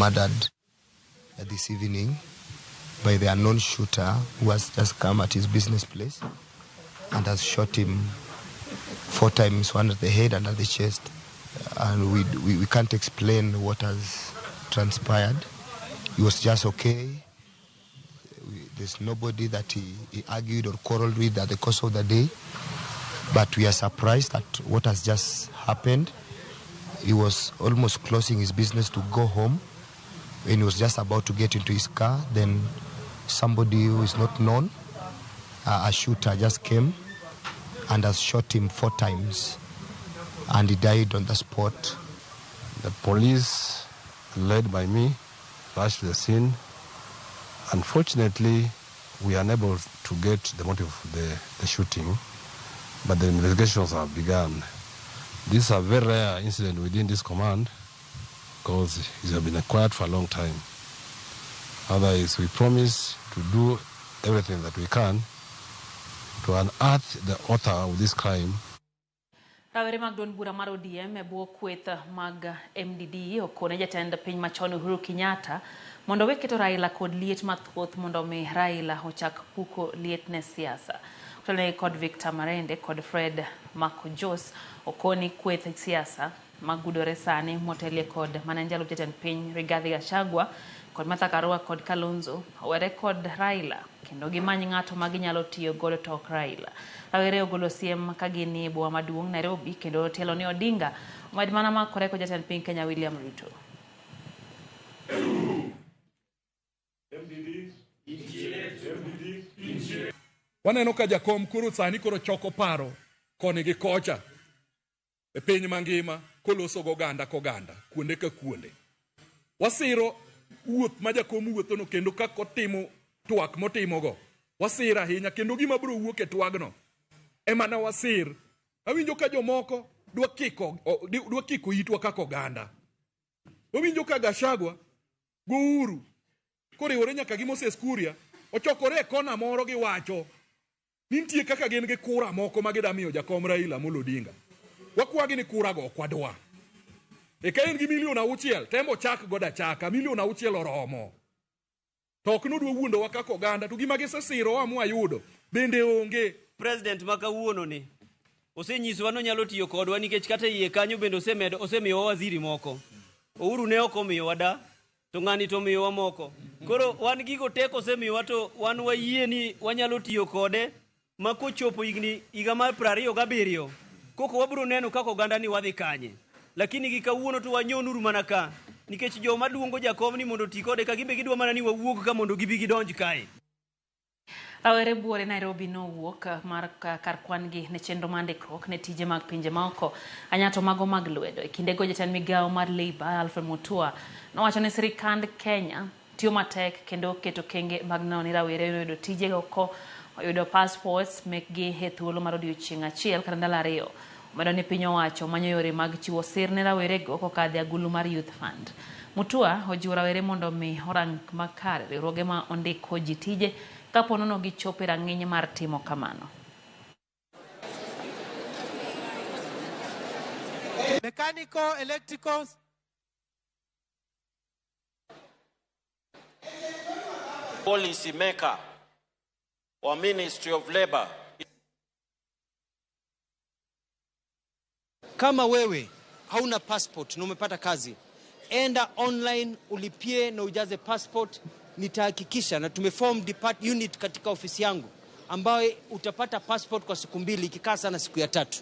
murdered this evening by the unknown shooter who has just come at his business place and has shot him 4 times, one at the head and at the chest. And we can't explain what has transpired. He was just okay. There's nobody that he argued or quarreled with at the course of the day. But we are surprised at what has just happened. He was almost closing his business to go home. When he was just about to get into his car, then somebody who is not known, a shooter, just came and has shot him 4 times. And he died on the spot. The police, led by me, rushed to the scene. Unfortunately, we are unable to get the motive of the shooting, but the investigations have begun. This is a very rare incident within this command because it has been quiet for a long time. Otherwise, we promise to do everything that we can to unearth the author of this crime. Rawere mag don bura mar ODM e bwo kweth mag MDD okone jatend piny machon Uhuru Kenyatta mondo weketo Raila kod liet mathoth mondo mi Raila ochak puko liet ne siasa. Kutane kod Victor Marende kod Fred Makojos okoni kweth siasa magudore sane motelie kod mananjalo jatend piny Rigathi Gachagua kod Martha Karua kod Kalonzo owere kod Raila kendo gimany ng'ato maginyalo tiyo godo tok Raila. Rawere ogolo siem kagini bwa maduong' Nairobi kendo telo ni Odinga omad mana makore kod jatend piny Kenya William Ruto. Waneno ka jakom koro sani koro choko paro koni gi kocha e piny mangima koloso goganda koganda kuonde ka kuonde. Wasiro wuoth ma jakom wuothono kendo kako timo twak motimogo. Wasir ahinya kendo gima biro wuok e twagno emana wasir. Awinjo ka jomoko dwa kiko itwa kaka oganda. Awinjo ka Gachagua go Uhuru koriwore nyaka gi Moses Kuria ochokore e kona moro gi wacho nitie kaka gin gi kura moko magida miyo jakom Raila Amolo Odinga. Wakwagi ni kura go kwadwa. E ka en gi milion 6 tembo chak goda chaka milion 6 oromo. Tok nodwa wuondo wa kaka oganda to gima gisesiro amwa yudo bende onge. President makawuono ni osenyiso wano nyalo tiyo kodwa nikech kata iye kanyo bende osemiyo waziri moko. Uhuru ne ok omiyo wada to ng'ani to miyo wa moko. Koro wan gigo teko osemiyo wa to wan wayie ni wanyalo tiyo kode makochopo higa mar 27 koko wabiro neno kaka oganda ni wadhi kanye. Lakini gikawuono to wanyonuru mana ka nikech joma duongo jakom ni mondo ti kode ka gimbe gidwa mana ni wawuok ka mondo gibi gidonj kae. Rawere buore Nairobi no wuok mar kar kwan gi ne chenro mandikruok ne tije mag pinje maoko anyato mago mag lwedo e kinde go jatend migawo mar Labour Alfred Mutua nowacho ni sirikand Kenya tiyo matek kendo keto kenge mag neno ni rawere yudo tije oko oyudo passports mekgi e thuolo mar odiochieng' achiel kata ndalo 2. Omedo ni piny owacho manyo yore mag chiwo sir ne rawere go kokadho agulu mar Youth Fund. Mutua ojiwo rawere mondo mi orang makare riwruoge ma ondiko ji tije kapo nono gichopo rang'iny mar timo kamano. Mechanical, electricals, policy maker or Ministry of Labor. Kama wewe hauna passport na umepata kazi, enda online ulipie na ujaze passport. Nitahakikisha na tumeform unit katika ofisi yangu ambayo utapata passport kwa siku 2, ikikaa sana siku ya 3.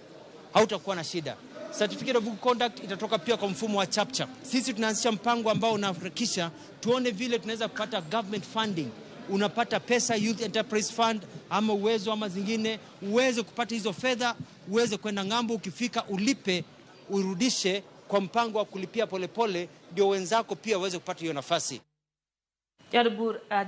Hautakuwa na shida. Certificate of good conduct itatoka pia kwa mfumo wa chapchap. Sisi tunaanzisha mpango ambao unaharakisha tuone vile tunaweza kupata government funding. Unapata pesa Youth Enterprise Fund ama uwezo ama zingine, uweze kupata hizo fedha, uweze kwenda ngambo, ukifika ulipe, urudishe kwa mpango wa kulipia polepole, ndio wenzako pia waweze kupata hiyo nafasi.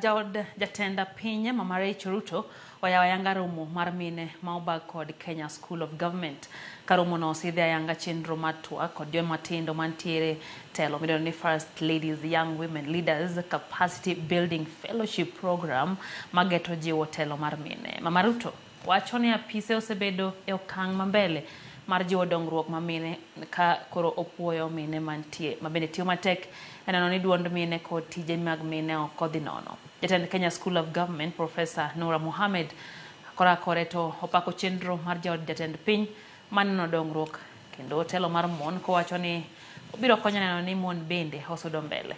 Jawad jatenda pinya Mama Rachel Ruto wayanga romo mar mine maubag kod Kenya School of Government. Karomo no sidhe ayanga chenro matwa kod joma tindo mantiere telo midoni First Ladies Young Women Leaders Capacity Building Fellowship Program mageto jiwo telo mar mine. Mama Ruto wacho ni apise osebedo e okang' mambele mar jiwo dongruok ma mine ka koro opuoyo mine mantie mabende tiyo matek eneno ni duond mine kod tije mag mine ok odhi nono. Jatend Kenya School of Government Professor Noura Mohammed kore to opako chenro mar jaod jatend piny maneno dongruok kendo telo mar mon kowacho ni obiro konyo neno ni mon bende osudo mbele.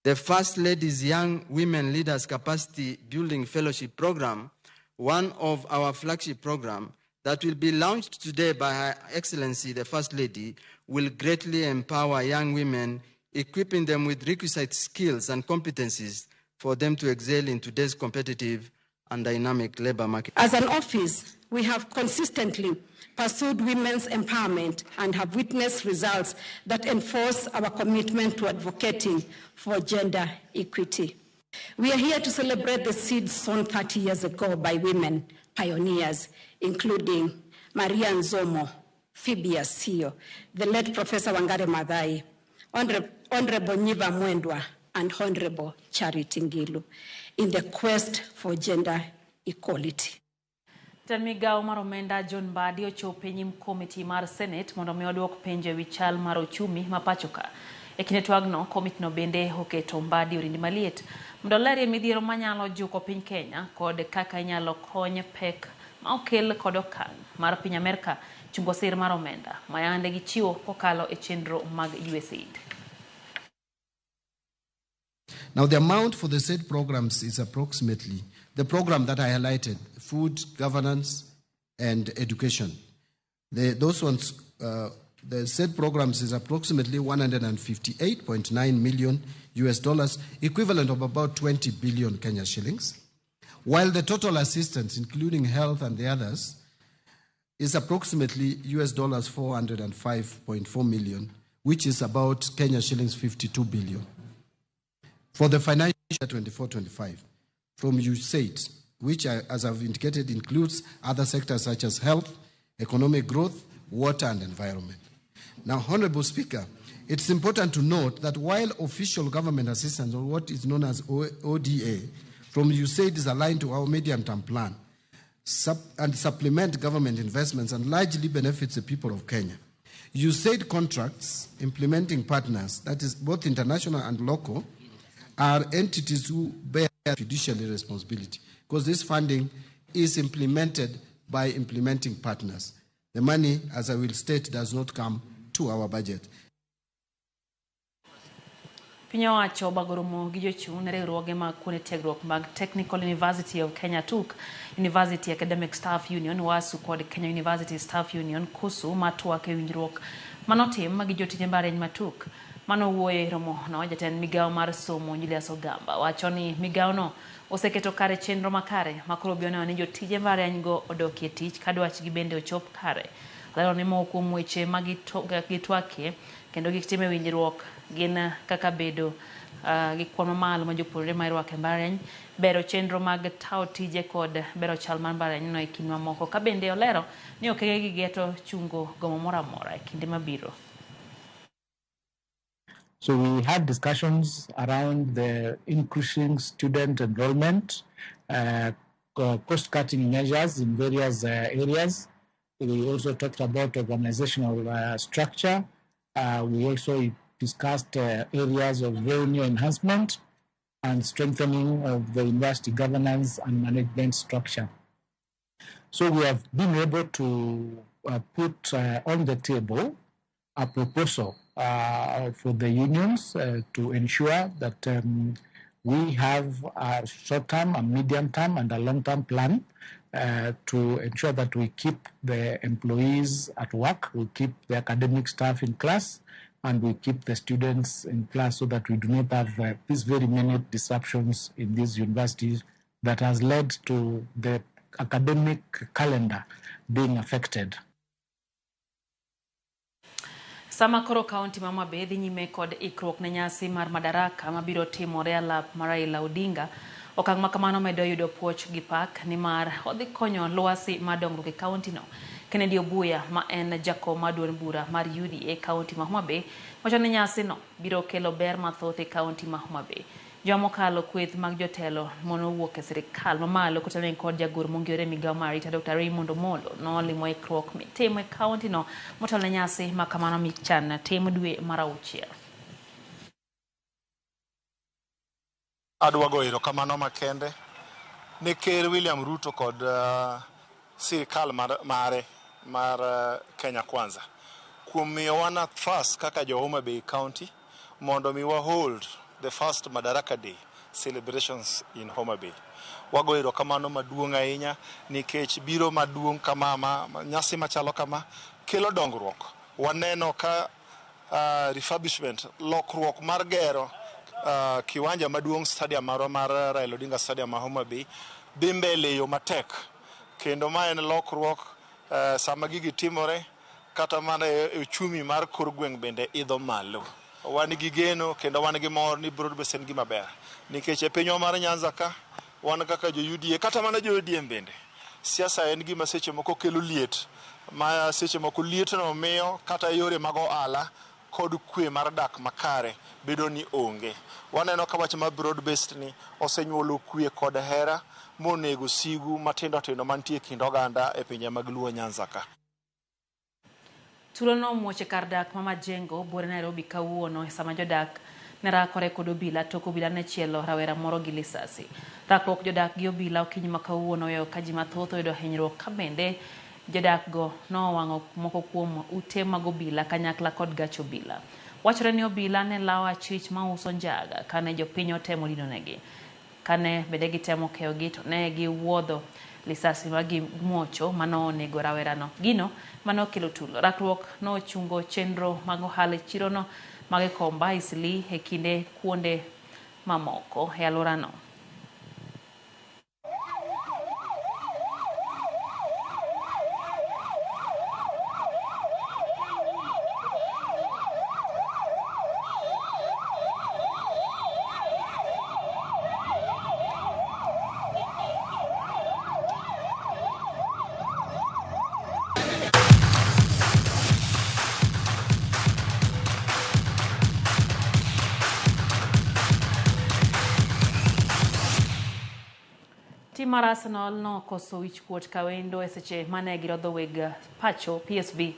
The First Lady's Young Women Leaders Capacity Building Fellowship Program, one of our flagship programs that will be launched today by Her Excellency the First Lady, will greatly empower young women, equipping them with requisite skills and competencies for them to excel in today's competitive and dynamic labor market. As an office, we have consistently pursued women's empowerment and have witnessed results that enforce our commitment to advocating for gender equity. We are here to celebrate the seeds sown 30 years ago by women pioneers, including Maria Nzomo, Phoebe Asio, the late Professor Wangare Maathai, Honorable Nyiva Mwendwa, and Honorable Charity Ngilu, in the quest for gender equality. Migao mar omenda John Mbadi ochopo nyim komiti mar Senate mondo mi oduok penjo ewi chal mar ochumi ma pacho ka. E kinde twagno komitino bende oketo Mbadi orindi maliet mondo oler midhiero manyalo juko piny Kenya kod kaka inyalo kony pek ma okel kod okang' mar piny Amerka chungo sir mar omenda mayande gichiwo kokalo e chenro mag USAID. Now, the amount for the said programs is approximately the program that I highlighted: food, governance, and education. Those ones, the said programs is approximately $158.9 million US dollars, equivalent of about 20 billion Kenya shillings, while the total assistance, including health and the others, is approximately US dollars 405.4 million, which is about Kenya shillings 52 billion. For the financial year 24-25, from USAID, which, as I've indicated, includes other sectors such as health, economic growth, water, and environment. Now, Honorable Speaker, it's important to note that while official government assistance, or what is known as ODA, from USAID is aligned to our medium-term plan and supplement government investments and largely benefits the people of Kenya. USAID contracts implementing partners, that is both international and local, are entities who bear fiduciary responsibility, because this funding is implemented by implementing partners. The money, as I will state, does not come to our budget. Piny owacho bagoromo gi jochung' riwruoge mag kuonde tiegruok mag Technical University of Kenya TUK, University Academic Staff Union, WASU kod Kenya University Staff Union, KUSU, matwak e winjruok manotim gi jotije mbalariany ma TUK. Mano wuoye romo no jatend migao mar somo Julius Ogamba wacho ni migao no oseketo kare chenro makare makoro bioneno ni jotije mbalariany go odokie tich kadwachgi bende ochop kare. Lero ni moko kuom weche magitwakie kendo gitime winjruok gin kaka bedo gi kwan mamalo ma jopuonjre ma irwako e mbalariany, bero chenro mag tawo tije kod bero chal mar mbalariany no e kinde mamoko, ka bende olero ni okege gi geto chungo gomo moro amora e kinde mabiro. So we had discussions around the increasing student enrollment, cost-cutting measures in various areas. We also talked about organizational structure. We also discussed areas of revenue enhancement and strengthening of the university governance and management structure. So we have been able to put on the table a proposal for the unions to ensure that we have a short-term, a medium-term, and a long-term plan to ensure that we keep the employees at work, we keep the academic staff in class, and we keep the students in class so that we do not have these very many disruptions in these universities that has led to the academic calendar being affected. Sama koro kaunti ma Homa Bay dhi nyime kod ikruok ne nyasi mar madaraka mabiro timore alap mar Raila Odinga, okang' ma kamano medo yudo puoch gi pak ni mar odhi konyo lwasi mar dongruok e kaunti no. Kennedy Obuya, ma en jakom mar duond bura mar UDA kaunti ma Homa Bay, wacho ni nyasi no biro kelo ber mathoth e kaunti ma Homa Bay. Jomokalo kweth mag jotelo mono wuok e sirikal mamalo kotelne kod jagoro mong'ere migawo mar arita Dr. Raymond Omolo nolimo ikruok mitimo e kaunti no motelne nyasi ma kamano michan tim dwe mar 6. Adwa go erokamano makende ne Ker William Ruto kod sirikal mare mar Kenya Kwanza kuom miyowa nafas kaka jo Homa Bay County mondo mi wa hold the first Madaraka Day celebrations in Homa Bay. Wago erokamano maduong' ahinya nikech biro maduong' kama nyasi machalo kama kelo dongruok. Waneno ka refurbishment lokruok mar gero kiwanja maduong' stadium mar Raila Odinga Stadium ma Homa Bay dhi mbele yo matek kendo ma en lokruok sama gigi timore kata mana uchumi mar kor gweng' bende idho malo. Wan gi geno kendo wan gi mor ni Broad Based en gima ber nikech e pinywa mar Nyanza ka wan kaka jo UDA kata mana jo ODM bende siasa en gima seche moko kelo liet ma seche moko liet no miyo kata yore mag ohala kod kwe mar dak makare bedo ni onge. Waneno ka wach ma Broad Based ni osenyuolo kwe kod hera monego sigu matindo tindo mantie kind oganda e pinje mag Luo Nyanza ka. Tulo no muoche kar dak mama Jengo bore Nairobi kawuono sama jodak ne rakore kod obila tok obila ne chielo rawera moro gi lisasi. Rakruok jodak gi obila okinyi ma kawuono yo ka ji mathoth oyudo hinyruok ka bende jodak go nowang'o moko kuom ute mag obila kanyakla kod gach obila. Wachore ni obila ne lawo achich ma uso njaga kane jopiny otemo dinonegi. Kane bende gitemo keyogi to ne giwuodho lisasi magi muocho mano onego rawerano. Gino mano kelo tulo. Rakruok no chungo chenro mag ohala e chirono mag Komba Isli e kinde kuonde mamoko e alworano. Tim mar Arsenal no koso wich kuot kawendo e seche mane girodho weg pacho PSV